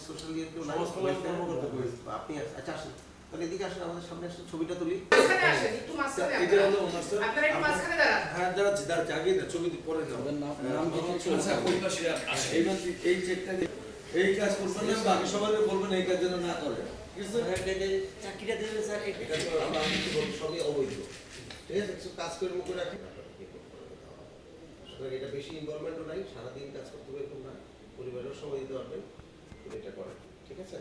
Social ইয়ে কেউ নাই, আপনি আচ্ছা আসেন, তাহলে এদিকে আসেন, আমাদের সামনে আসেন, ছবিটা তুলি। হ্যাঁ দাঁড়াচ্ছি আগে না, ছবি পরে এই চেকটা এই কাজ করবেন না, বাকি সবাই বলবেন এই কাজ যেন না করে। চাকরিটা দিলেন স্যার, এটা তো আমরা সবই অবৈধ, ঠিক আছে, কিছু কাজ করে মুখে রাখি, এটা বেশি ইনভলভমেন্টও নাই, সারাদিন কাজ করতে হবে এরকম না, পরিবারেও সময় দিতে পারবেন, এটা করেন, ঠিক আছে?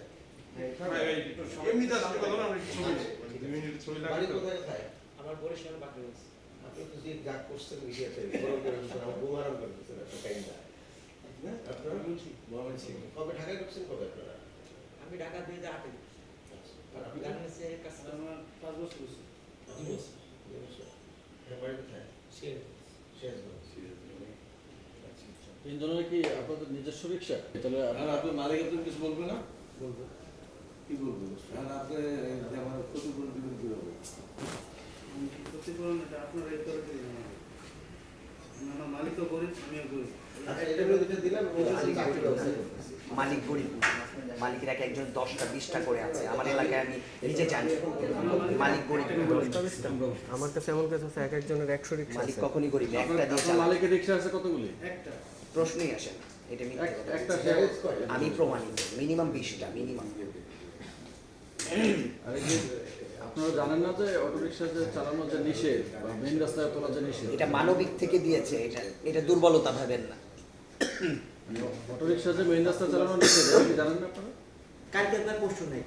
আমার বরিশাল বাকি আছে। আপনি তো যে যা করছেন মিডিয়াতে আমার ঘুম আরাম করতেছেন একটা টাইমটা, আপনারা কবে ঢাকায় ঢুকছেন, কবে আপনারা? আমি ঢাকা 2008 আর আপনি গার্মেন্টসের কাছে আমার 5 বছর হয়েছে। 2 বছর বাড়ি কোথায়? তিনজনের কি আপনাদের নিজস্ব রিক্সা? তাহলে আপনার মালিক একজন কিছু বলবে না? বলবো, কি বলবো? আর আপনি আমার ক্ষতিপূরণ দিবেন কিভাবে? ক্ষতিপূরণ এটা আপনার এই করে দিলেন, আমার মালিকও গরিব, আমিও গরিব। আচ্ছা, এটা বলে দিলাম, মালিক গরিব, মালিকের একজন 10টা 20টা করে আছে আমার এলাকায়, আমি নিজে জানি মালিক গরিব। আমার কাছে এমন কাছে আছে এক একজনের 100 রিক্সা। মালিক কখনই গরিব একটা দিয়ে আপনার চালায়, মালিকের রিক্সা আছে কতগুলি? একটা প্রশ্নই আসে না, এটা মিথ্যে কথা। একটা আমি প্রমাণিত, মিনিমাম 20টা মিনিমাম। আর এই যে আপনারা জানেন না যে অটো রিক্সা যে চালানো যে নিষেধ বা মেইন রাস্তায় তোলা যে নিষেধ, এটা মানবিক থেকে দিয়েছে, এটা দুর্বলতা ভাবেন না। অটো রিক্সা যে মেইন রাস্তায় চালানো নিষেধ, এটা কি জানেন না আপনারা? কালকে একবার পোস্ট নাই,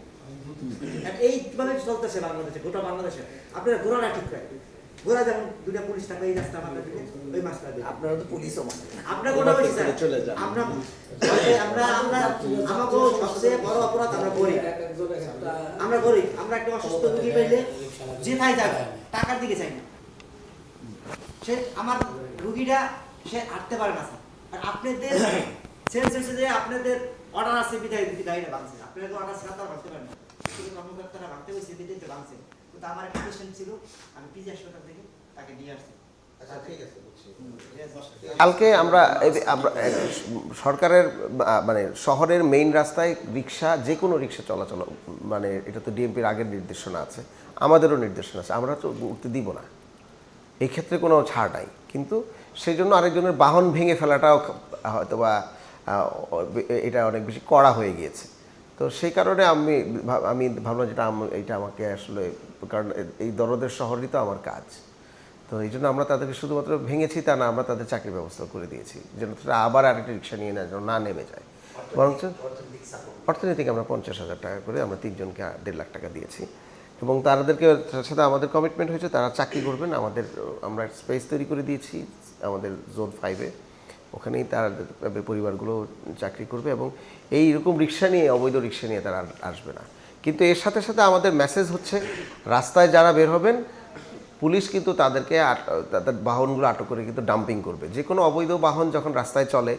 আর এইভাবে চলতেছে বাংলাদেশে, গোটা বাংলাদেশে। আপনারা ঘোরা ঠিক করে, ঘোরা যেমন দুটা পুলিশ থাকবে এই রাস্তা আমাদের দিকে, ওই মাসটা দিকে আপনারা তো পুলিশও মানে আমরা গোটা বেশি চলে যান। আমরা আমরা আমরা আমাকে সবচেয়ে বড় অপরাধ আমরা করি, আমরা করি। আমরা একটা অসুস্থ রোগী পাইলে যেথায় যাবে টাকার দিকে চাই না, সে আমার রুগীটা সে হাঁটতে পারে না। আর আপনাদের সেন্স যে আপনাদের অর্ডার আছে বিদায় দিতে গাড়িটা ভাঙছে, আপনাদের অর্ডার ছাড়া তারা ভাঙতে পারেন না, শুধু কর্মকর্তারা ভাঙতে হয়েছে দিতে ভাঙছে। কিন্তু আমার একটা পেশেন্ট ছিল, আমি পিজি হাসপাতাল থেকে তাকে নিয়ে আসছি। আচ্ছা ঠিক আছে, কালকে আমরা সরকারের মানে শহরের মেইন রাস্তায় রিক্সা, যে কোনো রিক্সা চলাচল, মানে এটা তো ডিএমপির আগের নির্দেশনা আছে, আমাদেরও নির্দেশনা আছে, আমরা তো উঠতে দিব না, এই ক্ষেত্রে কোনো ছাড় নাই। কিন্তু সেই জন্য আরেকজনের বাহন ভেঙে ফেলাটাও হয়তো বা এটা অনেক বেশি কড়া হয়ে গিয়েছে। তো সেই কারণে আমি ভাবলাম যেটা এটা আমাকে আসলে, কারণ এই দরদের শহরই তো আমার কাজ, তো এই জন্য আমরা তাদেরকে শুধুমাত্র ভেঙেছি তা না, আমরা তাদের চাকরির ব্যবস্থা করে দিয়েছি, যেন তারা আবার আরেকটা রিক্সা নিয়ে যেন না নেমে যায়। বরঞ্চ অর্থনীতিকে আমরা 50,000 টাকা করে আমরা 3 জনকে 1.5 লাখ টাকা দিয়েছি, এবং তাদেরকে সাথে আমাদের কমিটমেন্ট হয়েছে তারা চাকরি করবেন। আমরা স্পেস তৈরি করে দিয়েছি আমাদের জোন 5-এ, ওখানেই তাদের পরিবারগুলো চাকরি করবে, এবং এইরকম রিক্সা নিয়ে, অবৈধ রিক্সা নিয়ে তারা আসবে না। কিন্তু এর সাথে সাথে আমাদের মেসেজ হচ্ছে, রাস্তায় যারা বের হবেন, পুলিশ কিন্তু তাদের বাহনগুলো আটক করে কিন্তু ডাম্পিং করবে। যে কোনো অবৈধ বাহন যখন রাস্তায় চলে,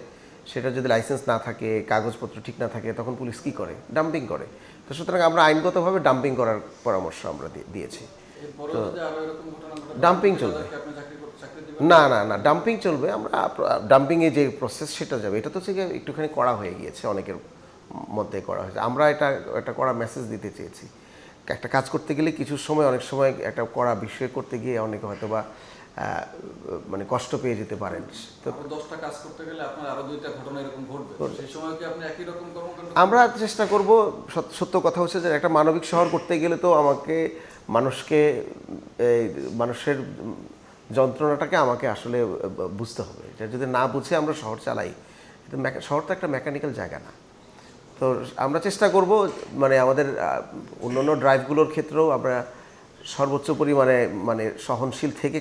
সেটা যদি লাইসেন্স না থাকে, কাগজপত্র ঠিক না থাকে, তখন পুলিশ কী করে? ডাম্পিং করে। তো সুতরাং আমরা আইনগতভাবে ডাম্পিং করার পরামর্শ আমরা দিয়েছি। তো ডাম্পিং চলবে না, না না ডাম্পিং চলবে। আমরা ডাম্পিংয়ে যে প্রসেস সেটা যাবে, এটা তো হচ্ছে একটুখানি করা হয়ে গিয়েছে, অনেকের মধ্যে করা হয়েছে। আমরা একটা কড়া মেসেজ দিতে চেয়েছি। একটা কাজ করতে গেলে কিছু সময়, অনেক সময় একটা কড়া বিষয় করতে গিয়ে অনেকে হয়তো বা মানে কষ্ট পেয়ে যেতে পারেন। তো 10টা কাজ করতে গেলে আপনার আরো 2টা ঘটনা এরকম ঘটবে, সেই সময় কি আপনি একই রকম কর্মকাণ্ড? আমরা চেষ্টা করব। সত্য কথা হচ্ছে যে একটা মানবিক শহর করতে গেলে তো আমাকে মানুষের যন্ত্রণাটাকে আমাকে আসলে বুঝতে হবে। এটা যদি না বুঝে আমরা শহর চালাই, শহর তো একটা মেকানিক্যাল জায়গা না। তো আমরা চেষ্টা করব মানে আমাদের অন্যান্য ড্রাইভগুলোর ক্ষেত্রেও আমরা সর্বোচ্চ পরিমাণে মানে সহনশীল থেকে